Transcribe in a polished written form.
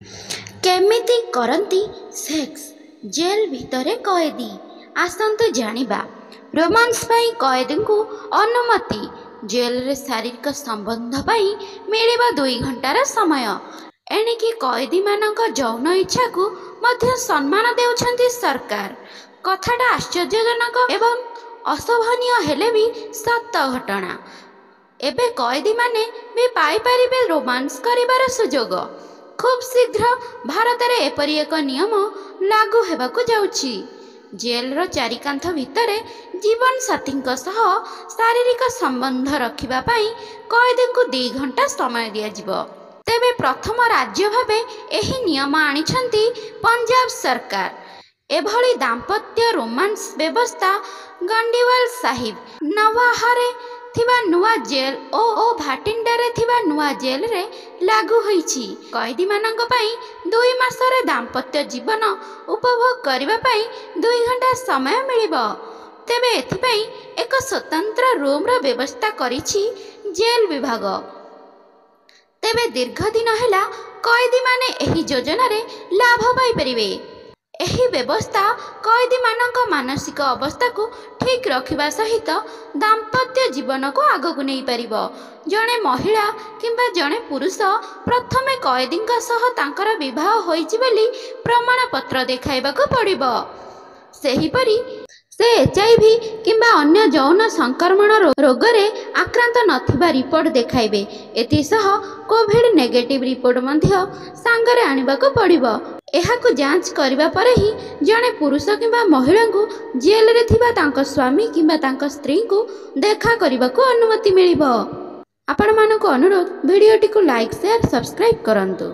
केमिति करती sex jail भितरे कैदी आसतु जानिबा। रोमांस पाई कैदी को अनुमति जेल रे शारीरिक संबंध पाई मिलिबा 2 घंटार समय। एणिकी कैदी मानक यौन इच्छा को मध्य सम्मान देउछंती सरकार। कथाटा आश्चर्यजनक एवं अशोभनीय हेले भी सत घटना। एबे कैदी माने भी पाई परिबे रोमांस करिबार सुजोग। खूब शीघ्र भारत में एपरी एक नियम लागू हेबाकु जाउछि। जेल रो चारिकांथ भितरे जीवन साथी शारीरिक संबंध रखिबा पाई कैदी को 2 घंटा समय दिया जिवो। तेबे प्रथम राज्य भावे एही नियम आनिछंती पंजाब सरकार। एभली दाम्पत्य रोमांस व्यवस्था गंडीवाल साहिब नवाहारे थिबा नुआ जेल ओ भाटिंडारे थिबा नुआ जेल रे लागू होईछि। कैदी मानक पई 2 मासरे दाम्पत्य जीवन उपभोग करिबा पई 2 घंटा समय मिलिबो। तेबे एथिपई एक स्वतंत्र रूम रो व्यवस्था करिछि जेल विभाग। तेबे दीर्घ दिन हैला कैदी माने एही योजना रे लाभ पाई परिबे। एही व्यवस्था कैदी मानक मानसिक अवस्था को ठीक रखिबा सहित दाम्पत्य जीवन को आगो को नहीं परिबो। जणे महिला किंबा जणे पुरुष प्रथमे कैदी सह तांकर विवाह होईछि बोली प्रमाण पत्र देखाइबा को पड़िबो। सेहीपरि से HIV किंबा अन्य यौन संक्रमण रोग रे आक्रांत नथिबा रिपोर्ट देखाइबे। एतिसह कोविड नेगेटिव रिपोर्ट मध्य सांगरे आनिबा को पड़िबो। एहाकु जांच करिबा परे ही जणे पुरुष किंबा महिला को जेल रे थिबा तांको स्वामी किंबा तांको स्त्री को देखा करिबा को अनुमति मिलिबो। आपण मानको अनुरोध वीडियोटी को लाइक शेयर सब्सक्राइब करंतु।